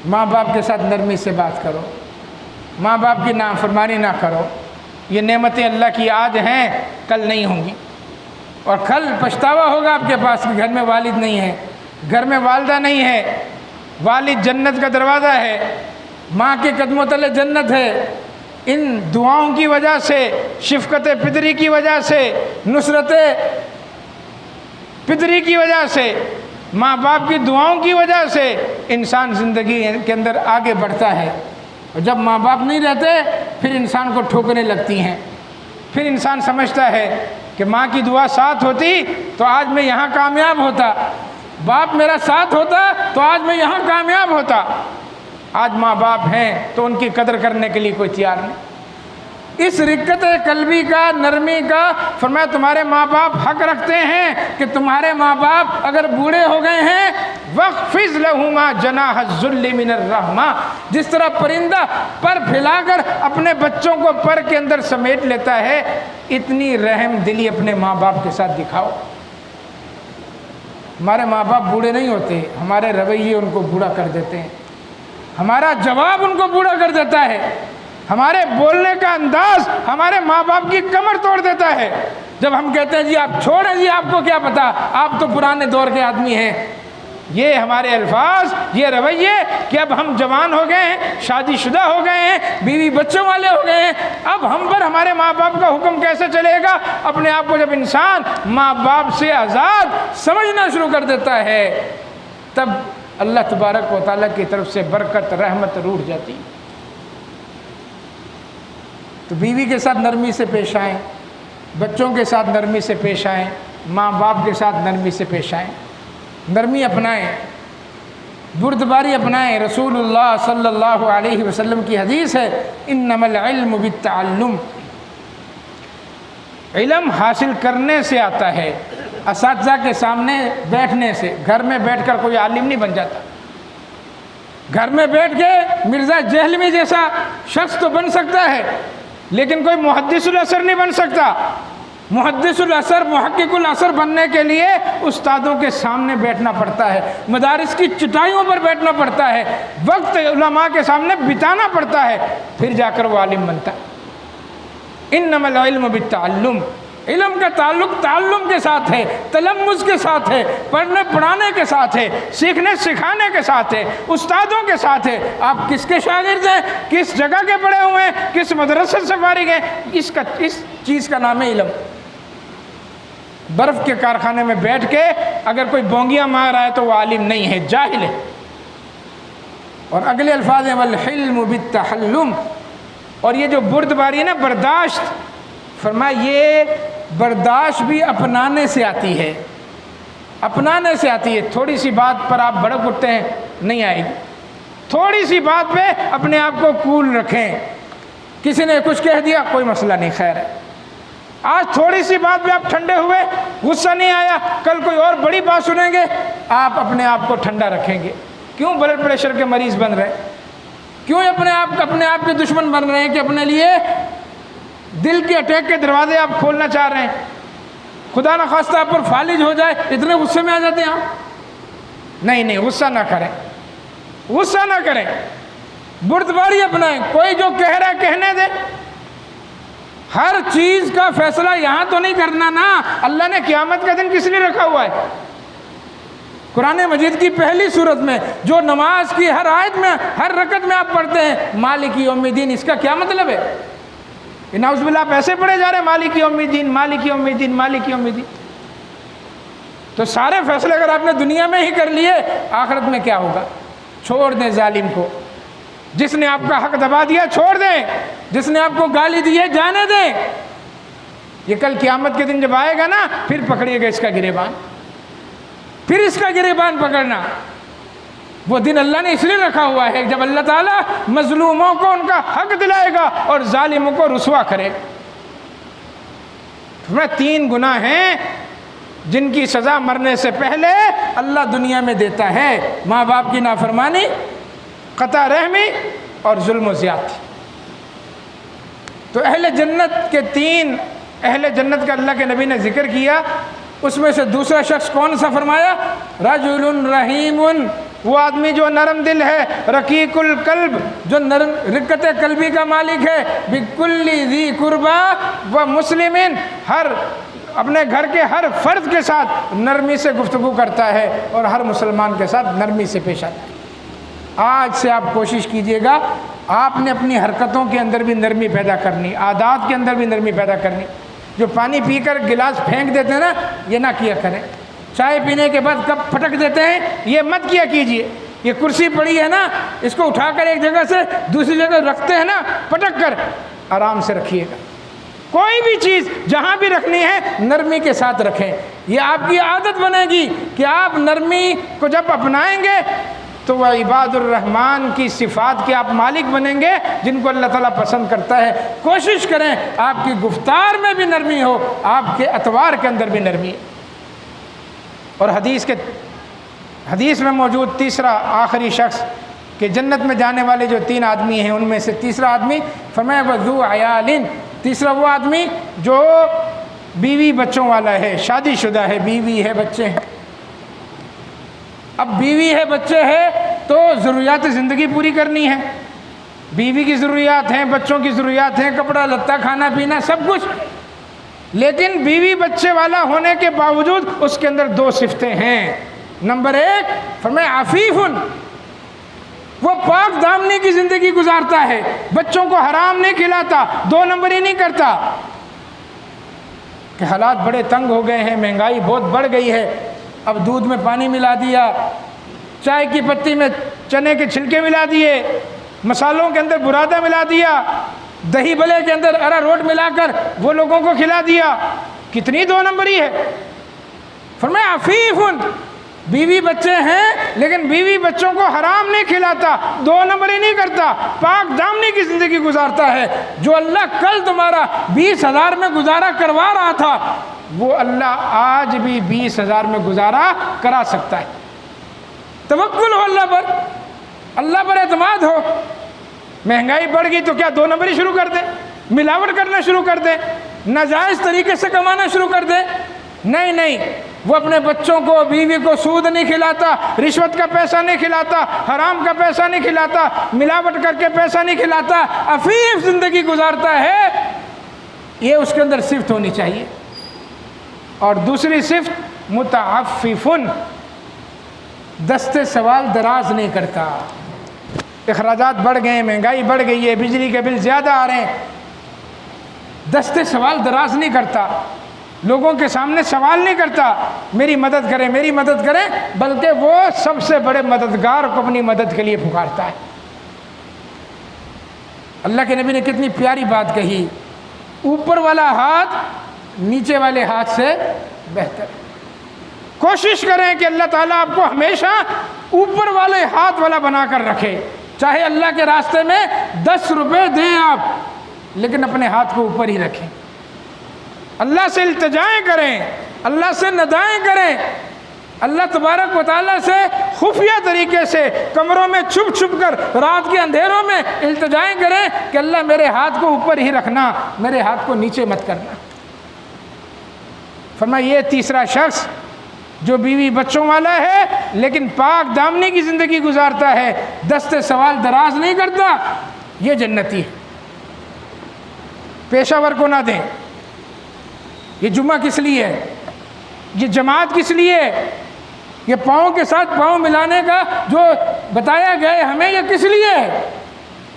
Speaker 1: ماں باپ کے ساتھ نرمی سے بات کرو، ماں باپ کی نافرمانی نہ کرو۔ یہ نعمتیں اللہ کی آج ہیں، کل نہیں ہوں گی، اور کل پچھتاوا ہوگا آپ کے پاس کہ گھر میں والد نہیں ہے، گھر میں والدہ نہیں ہے۔ والد جنت کا دروازہ ہے، ماں کے قدموں تلے جنت ہے۔ ان دعاؤں کی وجہ سے، شفقت پدری کی وجہ سے، نصرت پدری کی وجہ سے، ماں باپ کی دعاؤں کی وجہ سے انسان زندگی کے اندر آگے بڑھتا ہے۔ اور جب ماں باپ نہیں رہتے پھر انسان کو ٹھوکریں لگتی ہیں، پھر انسان سمجھتا ہے کہ ماں کی دعا ساتھ ہوتی تو آج میں یہاں کامیاب ہوتا، باپ میرا ساتھ ہوتا تو آج میں یہاں کامیاب ہوتا۔ آج ماں باپ ہیں تو ان کی قدر کرنے کے لیے کوئی تیار نہیں۔ اس رقت قلبی کا، نرمی کا، فرمایا تمہارے ماں باپ حق رکھتے ہیں کہ تمہارے ماں باپ اگر بوڑھے ہو گئے ہیں وَاخْفِضْ لَهُمَا جَنَاحَ الذُّلِّ مِنَ الرَّحْمَةِ، جس طرح پرندہ پر پھیلا کر اپنے بچوں کو پر کے اندر سمیٹ لیتا ہے، اتنی رحم دلی اپنے ماں باپ کے ساتھ دکھاؤ۔ ہمارے ماں باپ بوڑھے نہیں ہوتے، ہمارے رویے ان کو بوڑھا کر دیتے ہیں، ہمارا جواب ان کو بوڑھا کر دیتا ہے، ہمارے بولنے کا انداز ہمارے ماں باپ کی کمر توڑ دیتا ہے۔ جب ہم کہتے ہیں جی آپ چھوڑیں، جی آپ کو کیا پتا، آپ تو پرانے دور کے آدمی ہیں، یہ ہمارے الفاظ، یہ رویے کہ اب ہم جوان ہو گئے ہیں، شادی شدہ ہو گئے ہیں، بیوی بچوں والے ہو گئے ہیں، اب ہم پر ہمارے ماں باپ کا حکم کیسے چلے گا؟ اپنے آپ کو جب انسان ماں باپ سے آزاد سمجھنا شروع کر دیتا ہے تب اللہ تبارک و تعالیٰ کی طرف سے برکت، رحمت روٹ جاتی۔ تو بیوی کے ساتھ نرمی سے پیش آئیں، بچوں کے ساتھ نرمی سے پیش آئیں، ماں باپ کے ساتھ نرمی سے پیش آئیں، نرمی اپنائیں، بردباری اپنائیں۔ رسول اللہ صلی اللہ علیہ وسلم کی حدیث ہے انما العلم بالتعلم، علم حاصل کرنے سے آتا ہے، اساتذہ کے سامنے بیٹھنے سے۔ گھر میں بیٹھ کر کوئی عالم نہیں بن جاتا، گھر میں بیٹھ کے مرزا جہلمی جیسا شخص تو بن سکتا ہے لیکن کوئی محدث الاثر نہیں بن سکتا۔ محدث الاثر، محقق الاثر بننے کے لیے استادوں کے سامنے بیٹھنا پڑتا ہے، مدارس کی چٹائیوں پر بیٹھنا پڑتا ہے، وقت علماء کے سامنے بتانا پڑتا ہے، پھر جا کر وہ عالم بنتا ہے۔ انما العلم بالتعلم، علم کا تعلق تعلم کے ساتھ ہے، تلمذ کے ساتھ ہے، پڑھنے پڑھانے کے ساتھ ہے، سیکھنے سکھانے کے ساتھ ہے، استادوں کے ساتھ ہے۔ آپ کس کے شاگرد ہیں، کس جگہ کے پڑھے ہوئے ہیں، کس مدرسے سے فارغ ہیں، اس چیز کا نام ہے علم۔ برف کے کارخانے میں بیٹھ کے اگر کوئی بونگیاں مار رہا ہے تو وہ عالم نہیں ہے، جاہل ہے۔ اور اگلے الفاظ ہیں والحلم بالتحلم، اور یہ جو بردباری ہے نا، برداشت، فرمایا یہ برداشت بھی اپنانے سے آتی ہے۔ اپنانے سے آتی ہے. تھوڑی سی بات پر آپ بھڑک اٹھتے ہیں, نہیں آئے گی. تھوڑی سی بات پہ اپنے آپ کو کول رکھیں. کسی نے کچھ کہہ دیا, کوئی مسئلہ نہیں, خیر ہے. آج تھوڑی سی بات پہ آپ ٹھنڈے ہوئے, غصہ نہیں آیا, کل کوئی اور بڑی بات سنیں گے, آپ اپنے آپ کو ٹھنڈا رکھیں گے. کیوں بلڈ پریشر کے مریض بن رہے ہیں؟ کیوں اپنے آپ کے دشمن بن رہے ہیں کہ اپنے لیے دل کے اٹیک کے دروازے آپ کھولنا چاہ رہے ہیں؟ خدا نہ خواستہ آپ پر فالج ہو جائے, اتنے غصے میں آ جاتے ہیں آپ. نہیں, غصہ نہ کریں, غصہ نہ کریں, بردباری اپنائیں. کوئی جو کہہ رہا ہے کہنے دے. ہر چیز کا فیصلہ یہاں تو نہیں کرنا نا. اللہ نے قیامت کا دن کس لیے رکھا ہوا ہے؟ قرآن مجید کی پہلی سورت میں جو نماز کی ہر آیت میں, ہر رکعت میں آپ پڑھتے ہیں مالک یوم الدین, اس کا کیا مطلب ہے؟ نعوذ باللہ آپ ایسے پڑھے جا رہے ہیں مالک یوم الدین, مالک یوم الدین, مالک یوم الدین. تو سارے فیصلے اگر آپ نے دنیا میں ہی کر لیے, آخرت میں کیا ہوگا؟ چھوڑ دیں ظالم کو. جس نے آپ کا حق دبا دیا چھوڑ دیں, جس نے آپ کو گالی دی ہے جانے دیں. یہ کل قیامت کے دن جب آئے گا نا, پھر پکڑیے گا اس کا گریبان, پھر اس کا گریبان پکڑنا. وہ دن اللہ نے اس لیے رکھا ہوا ہے جب اللہ تعالیٰ مظلوموں کو ان کا حق دلائے گا اور ظالموں کو رسوا کرے. 3 گناہ ہیں جن کی سزا مرنے سے پہلے اللہ دنیا میں دیتا ہے: ماں باپ کی نافرمانی, قطع رحمی اور ظلم و زیادتی. تو اہل جنت کے 3 اہل جنت کا اللہ کے نبی نے ذکر کیا. اس میں سے دوسرا شخص کون سا فرمایا؟ رجل رحیم, وہ آدمی جو نرم دل ہے. رقیق القلب, جو نرم رقت قلبی کا مالک ہے. بکل ذی قربا و مسلمین, ہر اپنے گھر کے ہر فرد کے ساتھ نرمی سے گفتگو کرتا ہے اور ہر مسلمان کے ساتھ نرمی سے پیش آتا ہے. آج سے آپ کوشش کیجئے گا, آپ نے اپنی حرکتوں کے اندر بھی نرمی پیدا کرنی, عادات کے اندر بھی نرمی پیدا کرنی. جو پانی پی کر گلاس پھینک دیتے ہیں نا, یہ نہ کیا کریں. چائے پینے کے بعد کپ پھٹک دیتے ہیں, یہ مت کیا کیجئے. یہ کرسی پڑی ہے نا, اس کو اٹھا کر ایک جگہ سے دوسری جگہ رکھتے ہیں نا, پٹک کر آرام سے رکھیے گا. کوئی بھی چیز جہاں بھی رکھنی ہے نرمی کے ساتھ رکھیں. یہ آپ کی عادت بنے گی کہ آپ نرمی کو جب اپنائیں گے تو وہ عباد الرحمن کی صفات کے آپ مالک بنیں گے جن کو اللہ تعالیٰ پسند کرتا ہے. کوشش کریں آپ کی گفتار میں بھی نرمی ہو, آپ کے اطوار کے اندر بھی نرمی ہے. اور حدیث میں موجود تیسرا آخری شخص کہ جنت میں جانے والے جو 3 آدمی ہیں ان میں سے تیسرا آدمی فرمایا وذو عیال, تیسرا وہ آدمی جو بیوی بچوں والا ہے, شادی شدہ ہے, بیوی ہے, بچے ہیں. اب بیوی ہے, بچے ہے, تو ضروریات زندگی پوری کرنی ہے. بیوی کی ضروریات ہیں, بچوں کی ضروریات ہیں, کپڑا لتا, کھانا پینا, سب کچھ. لیکن بیوی بچے والا ہونے کے باوجود اس کے اندر 2 صفتیں ہیں. نمبر 1 فرمایا عفیفن, وہ پاک دامنی کی زندگی گزارتا ہے, بچوں کو حرام نہیں کھلاتا, 2 نمبری نہیں کرتا. کہ حالات بڑے تنگ ہو گئے ہیں, مہنگائی بہت بڑھ گئی ہے, اب دودھ میں پانی ملا دیا, چائے کی پتی میں چنے کے چھلکے ملا دیے, مسالوں کے اندر برادہ ملا دیا, دہی بلے کے اندر اراروٹ ملا کر وہ لوگوں کو کھلا دیا. کتنی 2 نمبری ہے. فرمایا عفیفن, بیوی بچے ہیں لیکن بیوی بچوں کو حرام نہیں کھلاتا, 2 نمبری نہیں کرتا, پاک دامنی کی زندگی گزارتا ہے. جو اللہ کل تمہارا 20,000 میں گزارا کروا رہا تھا وہ اللہ آج بھی 20,000 میں گزارا کرا سکتا ہے. توکل ہو اللہ پر, اللہ پر اعتماد ہو. مہنگائی بڑھ گئی تو کیا 2 نمبری شروع کر دیں, ملاوٹ کرنا شروع کر دیں, ناجائز طریقے سے کمانا شروع کر دیں؟ نہیں, وہ اپنے بچوں کو, بیوی کو سود نہیں کھلاتا, رشوت کا پیسہ نہیں کھلاتا, حرام کا پیسہ نہیں کھلاتا, ملاوٹ کر کے پیسہ نہیں کھلاتا, عفیف زندگی گزارتا ہے. یہ اس کے اندر صفت ہونی چاہیے. اور دوسری صفت متعففن, دستے سوال دراز نہیں کرتا. اخراجات بڑھ گئے ہیں, مہنگائی بڑھ گئی ہے, بجلی کے بل زیادہ آ رہے ہیں, دستے سوال دراز نہیں کرتا, لوگوں کے سامنے سوال نہیں کرتا میری مدد کریں میری مدد کریں, بلکہ وہ سب سے بڑے مددگار کو اپنی مدد کے لیے پکارتا ہے. اللہ کے نبی نے کتنی پیاری بات کہی, اوپر والا ہاتھ نیچے والے ہاتھ سے بہتر ہے. کوشش کریں کہ اللہ تعالیٰ آپ کو ہمیشہ اوپر والے ہاتھ والا بنا کر رکھے. چاہے اللہ کے راستے میں 10 روپے دیں آپ، لیکن اپنے ہاتھ کو اوپر ہی رکھیں. اللہ سے التجائیں کریں، اللہ سے ندائیں کریں، اللہ تبارک و تعالیٰ سے خفیہ طریقے سے کمروں میں چھپ چھپ کر رات کے اندھیروں میں التجائیں کریں کہ اللہ میرے ہاتھ کو اوپر ہی رکھنا، میرے ہاتھ کو نیچے مت کرنا. فرمایا یہ تیسرا شخص جو بیوی بچوں والا ہے لیکن پاک دامنی کی زندگی گزارتا ہے، دست سوال دراز نہیں کرتا، یہ جنتی ہے. پیشہ ور کو نہ دیں. یہ جمعہ کس لیے ہے؟ یہ جماعت کس لیے ہے؟ یہ پاؤں کے ساتھ پاؤں ملانے کا جو بتایا گیا ہے ہمیں، یہ کس لیے ہے؟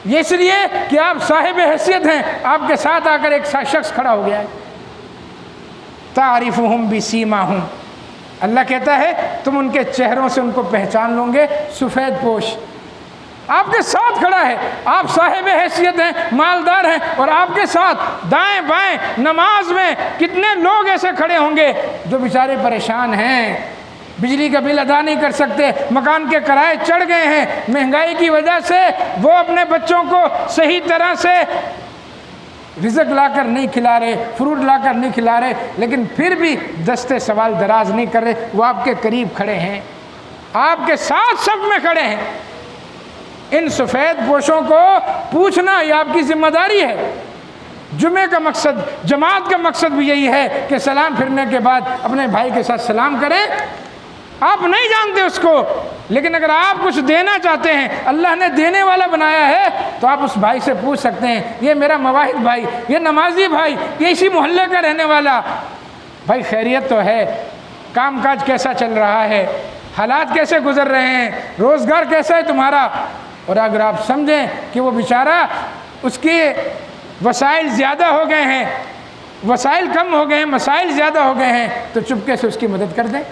Speaker 1: یہ اس لیے کہ آپ صاحب حیثیت ہیں، آپ کے ساتھ آ کر ایک شخص کھڑا ہو گیا ہے. تعریفہم بسیماہم، اللہ کہتا ہے تم ان کے چہروں سے ان کو پہچان لو گے. سفید پوش آپ کے ساتھ کھڑا ہے، آپ صاحب حیثیت ہیں، مالدار ہیں، اور آپ کے ساتھ دائیں بائیں نماز میں کتنے لوگ ایسے کھڑے ہوں گے جو بیچارے پریشان ہیں، بجلی کا بل ادا نہیں کر سکتے، مکان کے کرائے چڑھ گئے ہیں، مہنگائی کی وجہ سے وہ اپنے بچوں کو صحیح طرح سے رزق لا کر نہیں کھلا رہے، فروٹ لا کر نہیں کھلا رہے، لیکن پھر بھی دستے سوال دراز نہیں کر رہے. وہ آپ کے قریب کھڑے ہیں، آپ کے ساتھ صف میں کھڑے ہیں. ان سفید پوشوں کو پوچھنا یہ آپ کی ذمہ داری ہے. جمعے کا مقصد، جماعت کا مقصد بھی یہی ہے کہ سلام پھرنے کے بعد اپنے بھائی کے ساتھ سلام کریں. آپ نہیں جانتے اس کو، لیکن اگر آپ کچھ دینا چاہتے ہیں، اللہ نے دینے والا بنایا ہے، تو آپ اس بھائی سے پوچھ سکتے ہیں یہ میرا مواحد بھائی، یہ نمازی بھائی، یہ اسی محلے کا رہنے والا بھائی، خیریت تو ہے؟ کام کاج کیسا چل رہا ہے؟ حالات کیسے گزر رہے ہیں؟ روزگار کیسا ہے تمہارا؟ اور اگر آپ سمجھیں کہ وہ بیچارہ اس کے وسائل زیادہ ہو گئے ہیں، وسائل کم ہو گئے ہیں، مسائل زیادہ ہو گئے ہیں، تو چپکے سے اس کی مدد کر دیں.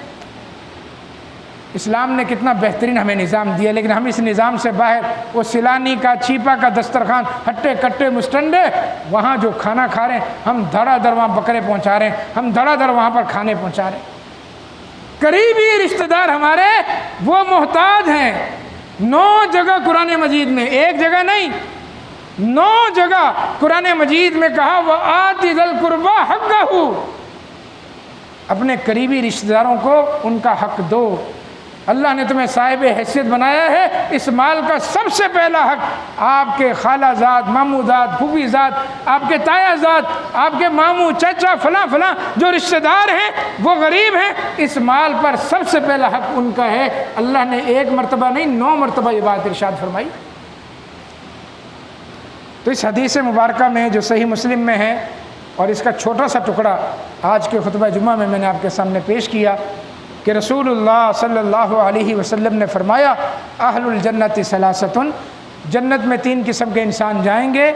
Speaker 1: اسلام نے کتنا بہترین ہمیں نظام دیا، لیکن ہم اس نظام سے باہر وہ سیلانی کا، چھیپا کا دسترخوان، ہٹے کٹے مستنڈے، وہاں جو کھانا کھا رہے ہیں، ہم دھڑا دھڑ وہاں بکرے پہنچا رہے ہیں، ہم دھڑا دھڑ وہاں پر کھانے پہنچا رہے ہیں. قریبی رشتہ دار ہمارے وہ محتاج ہیں. 9 جگہ قرآن مجید میں، ایک جگہ نہیں، 9 جگہ قرآن مجید میں کہا وَآتِ ذَا الْقُرْبَى حَقَّهُ، اپنے قریبی رشتہ داروں کو ان کا حق دو. اللہ نے تمہیں صاحب حیثیت بنایا ہے، اس مال کا سب سے پہلا حق آپ کے خالہ زاد، ماموں زاد، پھوپھی زاد، آپ کے تایا زاد، آپ کے ماموں، چچا، فلاں فلاں جو رشتہ دار ہیں وہ غریب ہیں، اس مال پر سب سے پہلا حق ان کا ہے. اللہ نے 1 مرتبہ نہیں 9 مرتبہ یہ بات ارشاد فرمائی. تو اس حدیث مبارکہ میں جو صحیح مسلم میں ہے، اور اس کا چھوٹا سا ٹکڑا آج کے خطبہ جمعہ میں نے آپ کے سامنے پیش کیا کہ رسول اللہ صلی اللہ علیہ وسلم نے فرمایا اہل الجنت ثلاثۃ، جنت میں 3 قسم کے انسان جائیں گے.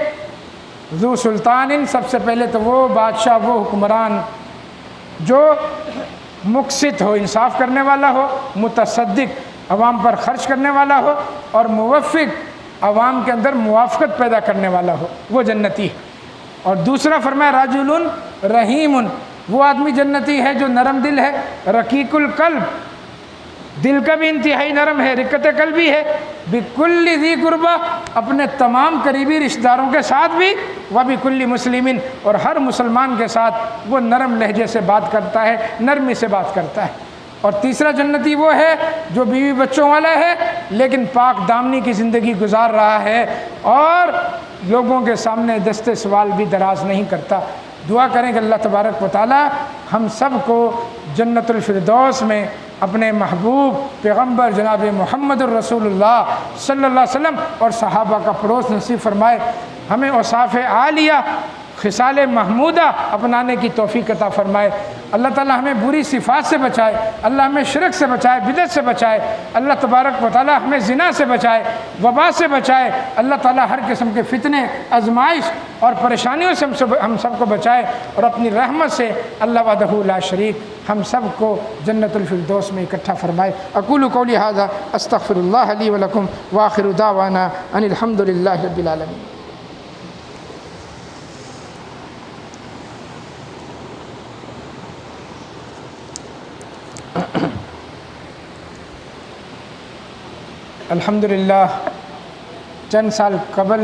Speaker 1: ذو سلطان، سب سے پہلے تو وہ بادشاہ، وہ حکمران جو مقسط ہو، انصاف کرنے والا ہو، متصدق، عوام پر خرچ کرنے والا ہو، اور موفق، عوام کے اندر موافقت پیدا کرنے والا ہو، وہ جنتی ہے. اور دوسرا فرمایا رجل رحیم، وہ آدمی جنتی ہے جو نرم دل ہے، رقیق القلب، دل کا بھی انتہائی نرم ہے، رقت قلبی ہے، بکل ذی قربہ، اپنے تمام قریبی رشتہ داروں کے ساتھ بھی، وبکل مسلمین، اور ہر مسلمان کے ساتھ وہ نرم لہجے سے بات کرتا ہے، نرمی سے بات کرتا ہے. اور تیسرا جنتی وہ ہے جو بیوی بچوں والا ہے لیکن پاک دامنی کی زندگی گزار رہا ہے اور لوگوں کے سامنے دست سوال بھی دراز نہیں کرتا. دعا کریں کہ اللہ تبارک و تعالی ہم سب کو جنت الفردوس میں اپنے محبوب پیغمبر جناب محمد الرسول اللہ صلی اللہ علیہ وسلم اور صحابہ کا پڑوس نصیب فرمائے. ہمیں اوصاف عالیہ، خصال محمودہ اپنانے کی توفیق عطا فرمائے. اللہ تعالی ہمیں بری صفات سے بچائے، اللہ ہمیں شرک سے بچائے، بدعت سے بچائے. اللہ تبارک و تعالی ہمیں زنا سے بچائے، وبا سے بچائے. اللہ تعالی ہر قسم کے فتنے، آزمائش اور پریشانیوں سے ہم سب کو بچائے، اور اپنی رحمت سے اللہ وحدہ لا شریک ہم سب کو جنت الفردوس میں اکٹھا فرمائے. اقول قولی ھذا استغفر اللہ لی ولکم وآخر دعوانا ان الحمد للہ رب العالمین.
Speaker 2: الحمدللہ چند سال قبل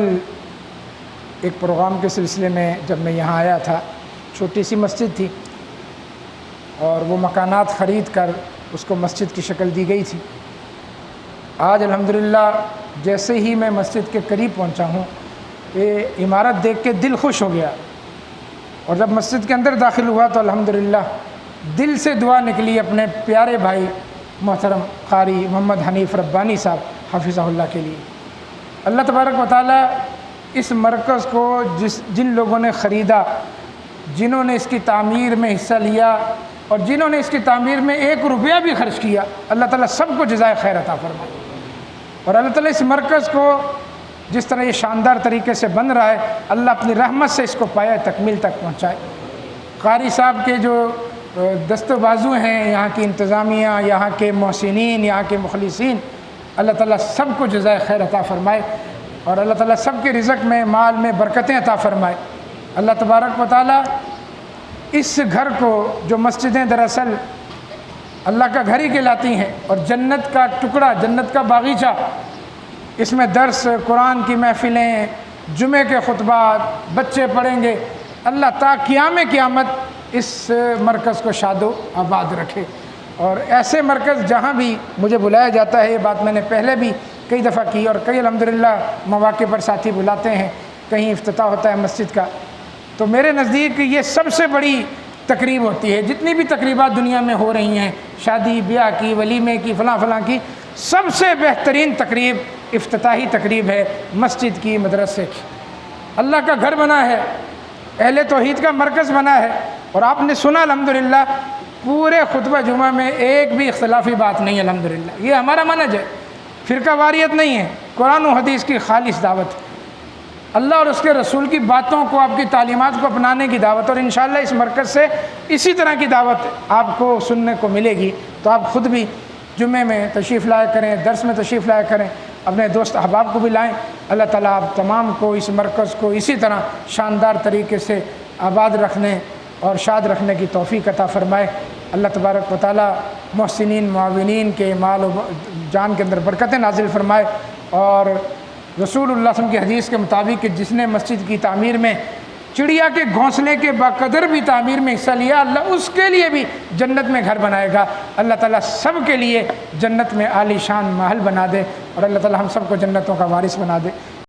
Speaker 2: ایک پروگرام کے سلسلے میں جب میں یہاں آیا تھا، چھوٹی سی مسجد تھی اور وہ مکانات خرید کر اس کو مسجد کی شکل دی گئی تھی۔ آج الحمدللہ جیسے ہی میں مسجد کے قریب پہنچا ہوں، یہ عمارت دیکھ کے دل خوش ہو گیا، اور جب مسجد کے اندر داخل ہوا تو الحمدللہ دل سے دعا نکلی اپنے پیارے بھائی محترم قاری محمد حنیف ربانی صاحب حفظہ اللہ کے لیے۔ اللہ تبارک و تعالیٰ اس مرکز کو جن لوگوں نے خریدا، جنہوں نے اس کی تعمیر میں حصہ لیا اور جنہوں نے اس کی تعمیر میں 1 روپیہ بھی خرچ کیا، اللہ تعالیٰ سب کو جزائے خیر عطا فرمائے، اور اللہ تعالیٰ اس مرکز کو جس طرح یہ شاندار طریقے سے بن رہا ہے، اللہ اپنی رحمت سے اس کو پایہ تکمیل تک پہنچائے۔ قاری صاحب کے جو دست و بازو ہیں، یہاں کی انتظامیہ، یہاں کے محسنین، یہاں کے مخلصین، اللہ تعالیٰ سب کو جزائے خیر عطا فرمائے، اور اللہ تعالیٰ سب کے رزق میں، مال میں برکتیں عطا فرمائے۔ اللہ تبارک و تعالیٰ اس گھر کو، جو مسجدیں دراصل اللہ کا گھر ہی کہلاتی ہیں اور جنت کا ٹکڑا، جنت کا باغیچہ، اس میں درس قرآن کی محفلیں، جمعے کے خطبات، بچے پڑھیں گے، اللہ تا قیام قیامت اس مرکز کو شاد و آباد رکھے۔ اور ایسے مرکز جہاں بھی مجھے بلایا جاتا ہے، یہ بات میں نے پہلے بھی کئی دفعہ کی، اور کئی الحمدللہ مواقع پر ساتھی بلاتے ہیں، کہیں افتتاح ہوتا ہے مسجد کا، تو میرے نزدیک یہ سب سے بڑی تقریب ہوتی ہے۔ جتنی بھی تقریبات دنیا میں ہو رہی ہیں، شادی بیاہ کی، ولیمے کی، فلاں فلاں کی، سب سے بہترین تقریب افتتاحی تقریب ہے مسجد کی، مدرسے کی۔ اللہ کا گھر بنا ہے، اہل توحید کا مرکز بنا ہے، اور آپ نے سنا الحمدللہ پورے خطبہ جمعہ میں ایک بھی اختلافی بات نہیں ہے الحمدللہ۔ یہ ہمارا منہج ہے، فرقہ واریت نہیں ہے، قرآن و حدیث کی خالص دعوت ہے، اللہ اور اس کے رسول کی باتوں کو، آپ کی تعلیمات کو اپنانے کی دعوت، اور انشاءاللہ اس مرکز سے اسی طرح کی دعوت آپ کو سننے کو ملے گی۔ تو آپ خود بھی جمعے میں تشریف لایا کریں، درس میں تشریف لایا کریں، اپنے دوست احباب کو بھی لائیں۔ اللہ تعالیٰ آپ تمام کو اس مرکز کو اسی طرح شاندار طریقے سے آباد رکھنے اور شاد رکھنے کی توفیق عطا فرمائے۔ اللہ تبارک و تعالیٰ محسنین معاونین کے مال و جان کے اندر برکتیں نازل فرمائے، اور رسول اللہ صلی اللہ علیہ وسلم کی حدیث کے مطابق کہ جس نے مسجد کی تعمیر میں چڑیا کے گھونسلے کے بقدر بھی تعمیر میں حصہ لیا، اللہ اس کے لیے بھی جنت میں گھر بنائے گا۔ اللہ تعالیٰ سب کے لیے جنت میں عالی شان محل بنا دے، اور اللہ تعالیٰ ہم سب کو جنتوں کا وارث بنا دے۔